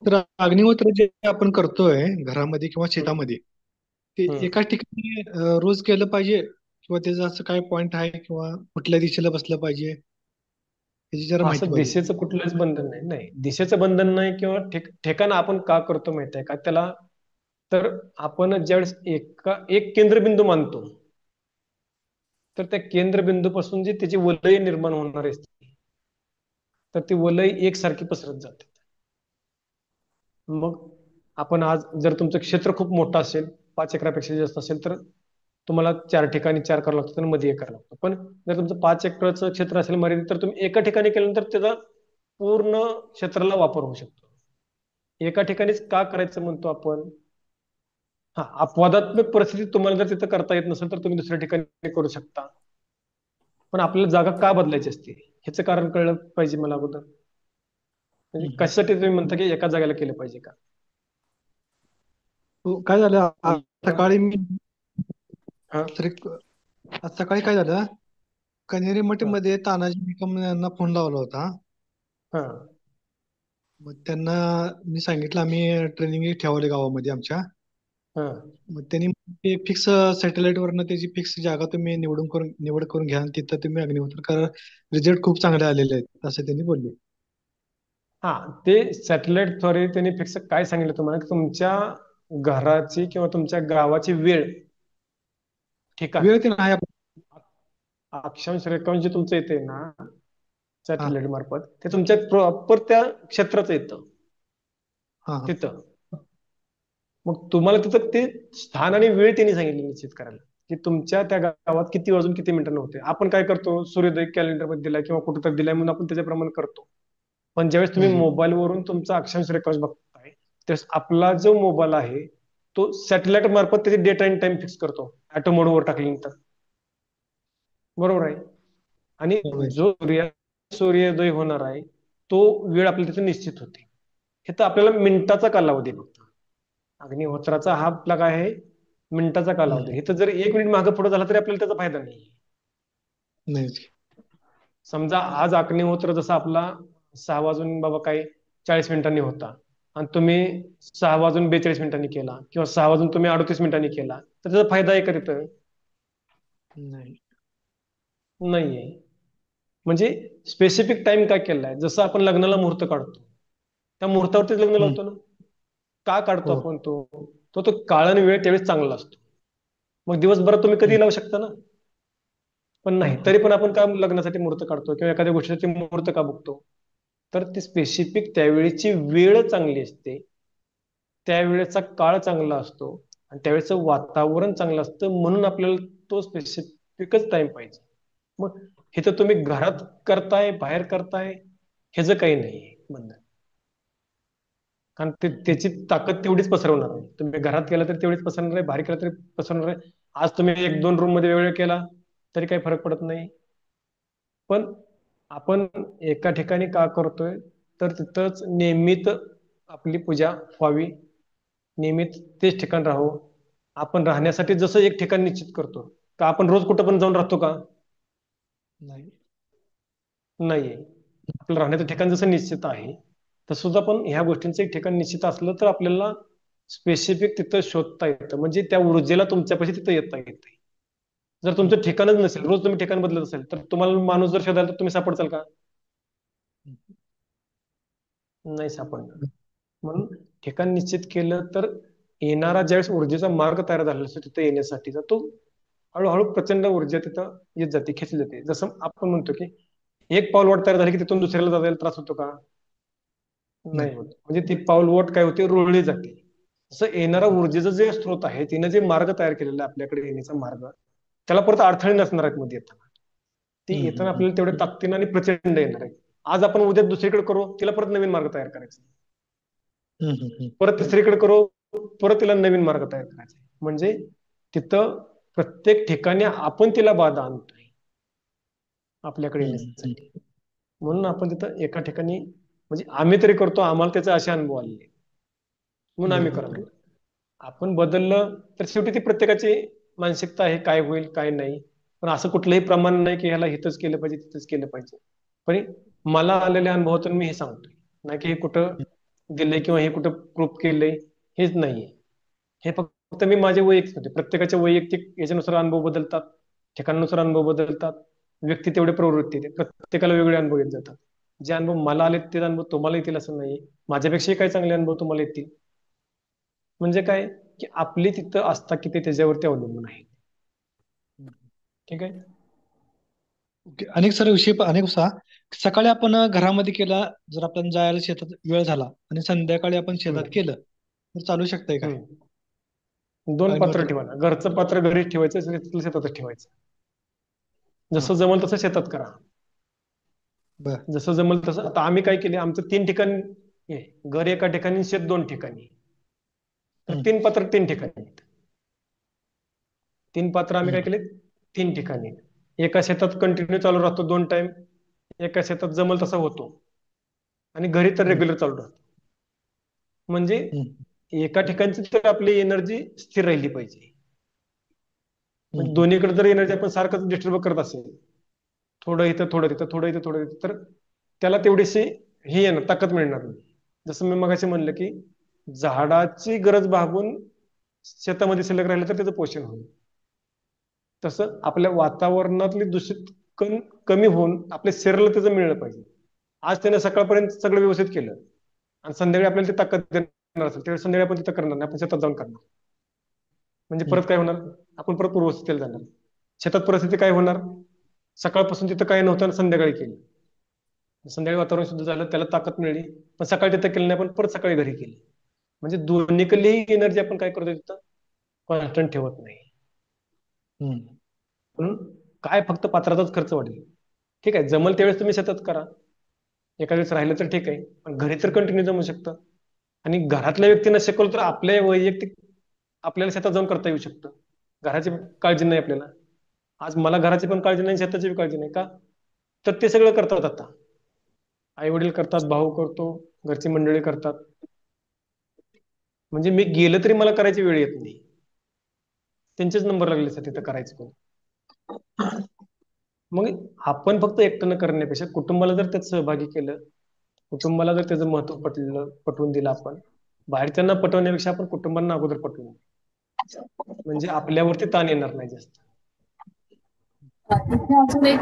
तर अग्निहोत्र जे आपण करतोय घरामध्ये किंवा हम्म, शेतामध्ये, ते हम्म. एकाच ठिकाणी रोज केलं पाहिजे किंवा त्याचं असं काय पॉइंट आहे किंवा कुठल्या दिशेला बसलं पाहिजे त्याची जरा माहिती असं पाहिजे होती. दिशेचं कुठलंच बंधन नाही, नाही दिशेचं बंधन नाही किंवा ठिकाण आपण का करतो माहिती आहे का त्याला. तर आपण ज्यावेळेस एक केंद्रबिंदू मानतो, तर त्या केंद्रबिंदूपासून जी त्याची वलय निर्माण होणार असते, तर ती वलय एकसारखी पसरत जाते. मग आपण आज जर तुमचं क्षेत्र खूप मोठं असेल, 5 एकरापेक्षा जास्त असेल, तर तुम्हाला 4 ठिकाणी 4 करावं लागतं आणि मध्ये 1 करावं लागतं. पण जर तुमचं 5 एकरचं क्षेत्र असेल मर्यादित, तर तुम्ही एका ठिकाणी केल्यानंतर त्याचा पूर्ण क्षेत्राला वापर होऊ शकतो. एका ठिकाणीच का करायचं म्हणतो आपण? हा, अपवादात्मक परिस्थितीत तुम्हाला जर तिथं करता येत नसेल तर तुम्ही दुसऱ्या ठिकाणी करू शकता. पण आपल्याला जागा का बदलायची असते ह्याचं कारण कळलं पाहिजे मला अगोदर. म्हणजे हम्म. कशासाठी तुम्ही म्हणता की एका जागेला केलं पाहिजे का? तो काय झालं आज समजा. सकाळी मी हा, तर आज सकाळी काय झालं, कनेरी हा, मठमध्ये तानाजी निकम यांना फोन लावला होता. हा, मग त्यांना मी सांगितलं आम्ही ट्रेनिंग ठेवले गावामध्ये आमच्या. हा. मग त्यांनी फिक्स सॅटेलाइट वरनं त्याची फिक्स जागा तुम्ही निवड करून घ्या आणि तिथं तुम्ही अग्निहोत्र करा. रिझल्ट खूप चांगले आलेले आहेत असं त्यांनी बोलले. हा, ते सॅटेलाइट द्वारे त्यांनी फिक्स काय सांगितलं तुम्हाला की तुमच्या घराची किंवा तुमच्या गावाची वेळ, ठिकाण, वेळ ते नाही आपण. अक्षांश रेखांश जे तुमचं येते ना हा सॅटेलाइट मार्फत, ते तुमच्या प्रॉपर त्या क्षेत्राचं येतं हा हा. तिथं. मग तुम्हाला तिथं ते स्थान आणि वेळ त्यांनी सांगितली निश्चित करायला, की तुमच्या त्या गावात किती वाजून किती मिनिटांना होते. आपण काय करतो, सूर्योदय कॅलेंडर मध्ये दिलाय किंवा कुठं तर दिलाय म्हणून आपण त्याच्याप्रमाणे करतो. पण ज्यावेळेस तुम्ही हम्म. मोबाईलवरून तुमचा अक्षांश रेखांश बघताय, त्यावेळेस आपला जो मोबाईल आहे तो सॅटेलाइट मार्फत त्याची डेट अँड टाइम फिक्स करतो ऑटो मोडवर टाकल्यानंतर. बरोबर आहे. आणि होय. जो सूर्योदय होणार आहे तो वेळ आपल्याला तिथे निश्चित होते. हे तर आपल्याला मिनिटाचा कालावधी आहे फक्त. अग्निहोत्राचा हा आपला काय आहे, मिनिटाचा कालावधी. हम्म. हे तर जर 1 मिनिट मागे पुढे झाला तरी आपल्याला त्याचा फायदा नाही. नाही. समजा आज अग्निहोत्र जसा आपला 6 वाजून बाबा काही 40 मिनिटांनी होता, आणि तुम्ही 6 वाजून 42 मिनिटांनी केला किंवा 6 वाजून तुम्ही 38 मिनिटांनी केला, तर त्याचा फायदा आहे का तिथं? नाही. नाहीये. म्हणजे स्पेसिफिक टाइम काय केलाय, जसं आपण लग्नाला मुहूर्त काढतो त्या मुहूर्तावरतीच लग्न हम्म. लावतो ना. का काढतो हो. आपण तो? तो काळ आणि वेळ त्यावेळेस चांगला असतो. मग दिवसभरात तुम्ही हम्म. कधी लावू शकता ना. पण नाही, हम्म. तरी पण आपण का लग्नासाठी मुहूर्त काढतो किंवा एखाद्या गोष्टीसाठी मुहूर्त का बघतो? तर ती स्पेसिफिक त्यावेळेची वेळ चांगली असते, त्यावेळेचा काळ चांगला असतो, आणि त्यावेळेचं वातावरण चांगलं असतं म्हणून आपल्याला तो स्पेसिफिकच टाइम पाहिजे. मग हे तर तुम्ही घरात करताय बाहेर करताय ह्याचं काही नाही बंधन. कारण हम्म. त्याची ताकद तेवढीच पसरवणार आहे. तुम्ही घरात केलं तर तेवढीच पसरणार आहे, बाहेर केलं तरी पसरणार आहे. आज तुम्ही 1-2 रूम मध्ये वेगवेगळा केला तरी काही फरक पडत नाही. पण आपण एका ठिकाणी का करतोय, तर तिथंच नियमित आपली पूजा व्हावी, नियमित तेच ठिकाण राहू. आपण राहण्यासाठी जसं एक ठिकाण निश्चित करतो, का आपण रोज कुठं पण जाऊन राहतो का? नाही. नाहीये. आपलं राहण्याचं ठिकाण जसं निश्चित आहे, तसं सुद्धा पण ह्या गोष्टींचं एक ठिकाण निश्चित असलं तर आपल्याला स्पेसिफिक तिथं शोधता येतं, म्हणजे त्या ऊर्जेला तुमच्यापाशी तिथं येता येते. जर हम्म. तुमचं ठिकाणच नसेल, रोज तुम्ही ठिकाण बदलत असेल, तर तुम्हाला माणूस जर शोधायला तर तुम्ही सापडचाल का? हम्म. नाही सापडणार. म्हणून ठिकाण निश्चित केलं तर येणारा ज्यावेळेस ऊर्जेचा मार्ग तयार झालेला असतो तिथे येण्यासाठीचा, तो हळूहळू प्रचंड ऊर्जा तिथं येत जाते, खेचली जाते. जसं आपण म्हणतो की एक पाऊल वाट तयार झाली की तिथून दुसऱ्याला जायला त्रास होतो का? नाही. नाही होत. म्हणजे ती पाऊलवाट काय होते, रुळली जाते. तसं येणारा हम्म. ऊर्जेचा जे स्रोत आहे तिने जे मार्ग तयार केलेला आहे आपल्याकडे येण्याचा मार्ग, त्याला परत अडथळे नसणार आहेत मध्ये येताना. ती हम्म. येताना हम्म. आपल्याला तेवढ्या ताकदीने आणि प्रचंड येणार आहे. आज आपण उद्या दुसरीकडे करू, तिला परत नवीन मार्ग तयार करायचा. हम्म. हम्म. परत तिसरीकडे करू, परत तिला नवीन मार्ग तयार करायचा. म्हणजे तिथं प्रत्येक ठिकाणी आपण तिला बाधा आणतोय आपल्याकडे हम्म. येण्यासाठी. म्हणून आपण तिथं एका ठिकाणी, म्हणजे आम्ही तरी करतो, आम्हाला त्याचे असे अनुभव आले म्हणून आम्ही बरोबर. करतो. आपण बदललं तर शेवटी ती प्रत्येकाची मानसिकता आहे, काय होईल काय नाही. पण असं कुठलंही प्रमाण नाही की ह्याला हिथंच केलं पाहिजे तिथंच केलं पाहिजे. पण मला आलेल्या अनुभवातून मी हे सांगतोय, नाही की हे कुठं दिलंय किंवा हे कुठं प्रूफ केलंय, हेच नाहीये. हे फक्त मी माझे वैयक्तिक होते. प्रत्येकाचे वैयक्तिक याच्यानुसार अनुभव बदलतात, ठिकाणानुसार अनुभव बदलतात, व्यक्ती तेवढे प्रवृत्ती आहेत. प्रत्येकाला वेगळे अनुभव येत जातात. जे अनुभव मला आले ते अनुभव तुम्हाला येतील असं नाही. माझ्यापेक्षाही काही चांगले अनुभव तुम्हाला येतील. म्हणजे काय, की आपली तिथं आस्था किती त्याच्यावरती अवलंबून आहे. ठीक आहे. ओके. अनेक सर विषय अनेक सकाळी आपण घरामध्ये केला, जर आपण जायला शेतात वेळ झाला आणि संध्याकाळी आपण शेतात हम्म. केलं तर चालू शकतंय काय हम्म. दोन पात्र अग्निहोत्र? ठेवा ना. घरचं पात्र घरीच ठेवायचं, शेतातच ठेवायचं. हा. जसं जमल तसं शेतात करा. बर. जसं जमल तसं. आता आम्ही काय केले, आमचं 3 ठिकाणी आहे. घर एका ठिकाणी, शेत 2 ठिकाणी. तर हम्म. 3 पात्र 3 ठिकाणी आहेत. 3 पात्र आम्ही काय हम्म. केले, 3 ठिकाणी. एका शेतात कंटिन्यू चालू राहतो 2 टाइम, एका शेतात जमल तसा होतो, आणि घरी तर हम्म. रेग्युलर चालू राहतो. म्हणजे हम्म. एका ठिकाणची तर आपली एनर्जी स्थिर राहिली पाहिजे. म्हणजे हम्म. दोन्हीकडे जर एनर्जी आपण सारखंच डिस्टर्ब करत असेल, थोडं इथं थोडं तिथं, थोडं इथं थोडं तिथं, तर त्याला तेवढीशी ही आहे ना, ताकद मिळणार नाही. जसं मी मगाशी म्हणलं की झाडाची गरज भागून शेतामध्ये शिल्लक राहिलं तर त्याचं पोषण होईल. तसं आपल्या वातावरणातली दूषित कण कमी होऊन आपल्या शरीराला त्याचं मिळलं पाहिजे. आज त्याने सकाळपर्यंत सगळं व्यवस्थित केलं आणि संध्याकाळी आपल्याला ती ताकद देणार असेल, त्यावेळी संध्याकाळी आपण तिथं करणार नाही, आपण शेतात जाऊन करणार. म्हणजे हम्म. परत काय होणार, आपण परत पूर्वस्थितीला जाणार. शेतात परिस्थिती काय होणार, सकाळपासून तिथं काय नव्हतं आणि संध्याकाळी केलं, संध्याकाळी वातावरण शुद्ध झालं, त्याला ताकद मिळली, पण सकाळी तिथं केलं नाही, आपण परत सकाळी घरी केली. म्हणजे दोन्हीकडली एनर्जी आपण काय करतो तिथं कॉन्स्टंट ठेवत नाही. हम्म. म्हणून काय फक्त पात्राचाच खर्च वाढेल. ठीक आहे, जमल त्यावेळेस तुम्ही शेतात करा, एका वेळेस राहिलं तर ठीक आहे, पण घरी तर कंटिन्यू जमू शकतं. आणि घरातल्या व्यक्तींना शिकवलं तर आपल्या वैयक्तिक आपल्याला शेतात जाऊन करता येऊ शकतं. घराची काळजी नाही आपल्याला. आज मला घराची पण काळजी नाही, शेताची पण काळजी नाही. का, तर ते सगळं करतात आता. आई वडील करतात, भाऊ करतो, घरची मंडळी करतात. म्हणजे मी गेलं तरी मला करायची वेळ येत नाही. त्यांचेच नंबर लागले असतात तिथं करायचं पण. मग आपण फक्त एकट्यानं करण्यापेक्षा कुटुंबाला जर त्यात सहभागी केलं, कुटुंबाला जर त्याचं महत्व पटवून दिलं आपण, बाहेरच्यांना पटवण्यापेक्षा आपण कुटुंबांना अगोदर पटवून, म्हणजे आपल्यावरती ताण येणार नाही जास्त. इथे अजून एक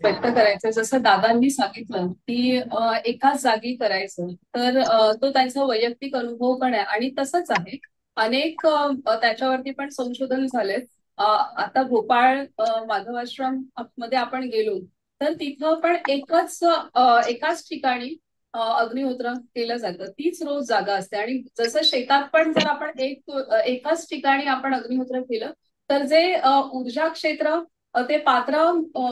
व्यक्त करायचं, जसं दादांनी सांगितलं की एकाच जागी करायचं, तर तो त्यांचा वैयक्तिक अनुभव पण आहे आणि तसंच आहे. अनेक त्याच्यावरती पण संशोधन झालेत. आता भोपाळ माधवाश्रम मध्ये आपण गेलो तर तिथं पण एकाच ठिकाणी अग्निहोत्र केलं जातं. तीच रोज जागा असते आणि जसं शेतात पण जर आपण एकाच ठिकाणी आपण अग्निहोत्र केलं तर जे ऊर्जा क्षेत्र ते पात्र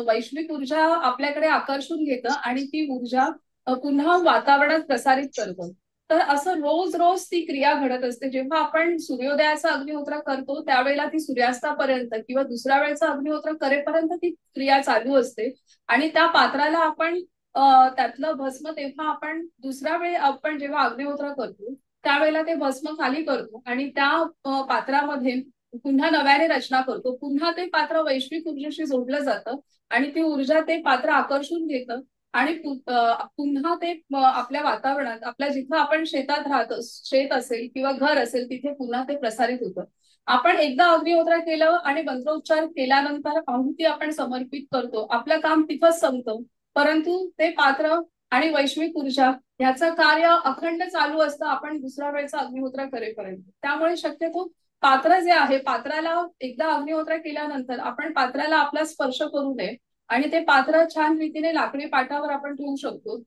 वैश्विक ऊर्जा आपल्याकडे आकर्षून घेतं आणि ती ऊर्जा पुन्हा वातावरणात प्रसारित करतं. तर असं रोज रोज ती क्रिया घडत असते. जेव्हा आपण सूर्योदयाचा अग्निहोत्र करतो त्यावेळेला ती सूर्यास्तापर्यंत किंवा दुसऱ्या वेळेचा अग्निहोत्र करेपर्यंत ती क्रिया चालू असते. आणि त्या पात्राला आपण त्यातलं भस्म तेव्हा आपण दुसऱ्या वेळी आपण जेव्हा अग्निहोत्र करतो त्यावेळेला ते भस्म खाली करतो आणि त्या पात्रामध्ये पुन्हा नव्याने रचना करतो. पुन्हा ते पात्र वैश्विक ऊर्जेशी जोडलं जातं आणि ती ऊर्जा ते पात्र आकर्षून घेतं आणि पुन्हा ते आपल्या वातावरणात, आपल्या जिथं आपण शेतात राहतो, शेत असेल किंवा घर असेल, तिथे पुन्हा ते प्रसारित होतं. आपण एकदा अग्निहोत्र केलं आणि मंत्रोच्चार केल्यानंतर आहुती आपण समर्पित करतो, आपलं काम तिथंच संपतं. परंतु ते पात्र आणि वैश्विक ऊर्जा ह्याचं कार्य अखंड चालू असतं आपण दुसऱ्या वेळेचा अग्निहोत्र करेपर्यंत. त्यामुळे शक्यतो पात्र जे आहे, पात्राला एकदा अग्निहोत्र केल्यानंतर आपण पात्राला आपला स्पर्श करू नये आणि ते पात्र छान रीतीने लाकडी पाटावर आपण ठेवू शकतो.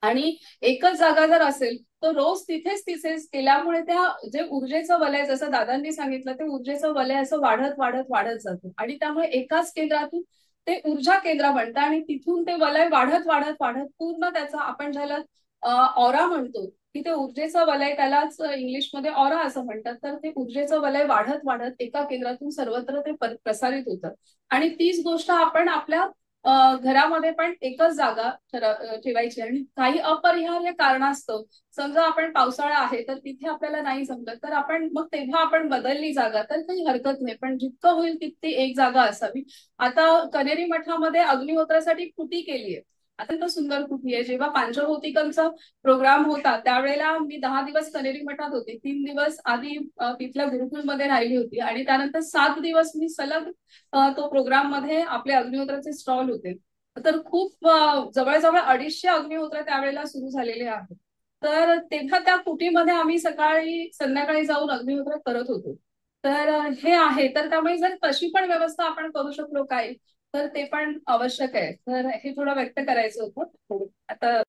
आणि एकच जागा जर असेल तर रोज तिथेच तिथेच केल्यामुळे त्या जे ऊर्जेचं वलय, जसं दादांनी सांगितलं, ते ऊर्जेचं वलय असं वाढत वाढत वाढत जातं आणि त्यामुळे एकाच केंद्रातून ते ऊर्जा केंद्र बनतं आणि तिथून ते वलय वाढत वाढत वाढत पूर्ण त्याचा, आपण ज्याला ऑरा म्हणतो, की ते ऊर्जेचं वलय, त्यालाच इंग्लिशमध्ये ऑरा असं म्हणतात, तर ते ऊर्जेचं वलय वाढत वाढत एका केंद्रातून सर्वत्र ते प्रसारित होतं. आणि तीच गोष्ट आपण आपल्या घरामध्ये पण एकच जागा ठेवायची. आणि काही अपरिहार्य कारणास्तव समजा आपण पावसाळा आहे तर तिथे आपल्याला नाही जमलं तर आपण मग तेव्हा आपण बदलली जागा तर काही हरकत नाही, पण जितकं होईल तितकी एक जागा असावी. आता कनेरी मठामध्ये अग्निहोत्रासाठी कुटी केली आहे. अत्यंत सुंदर कुटी आहे. जेव्हा पांचभौतिकांचा प्रोग्राम होता त्यावेळेला मी 10 दिवस कनेरी मठात होते. 3 दिवस आधी तिथल्या गुरुकुलमध्ये राहिली होती आणि त्यानंतर 7 दिवस मी सलग तो प्रोग्राम मध्ये आपले अग्निहोत्राचे स्टॉल होते. तर खूप जवळजवळ 250 अग्निहोत्र त्यावेळेला सुरू झालेले आहेत. तर तेव्हा त्या कुटीमध्ये आम्ही सकाळी संध्याकाळी जाऊन अग्निहोत्र करत होतो. तर हे आहे. तर त्यामुळे जर तशी पण व्यवस्था आपण करू शकलो काय तर ते पण आवश्यक आहे. तर हे थोडं व्यक्त करायचं होतं. आता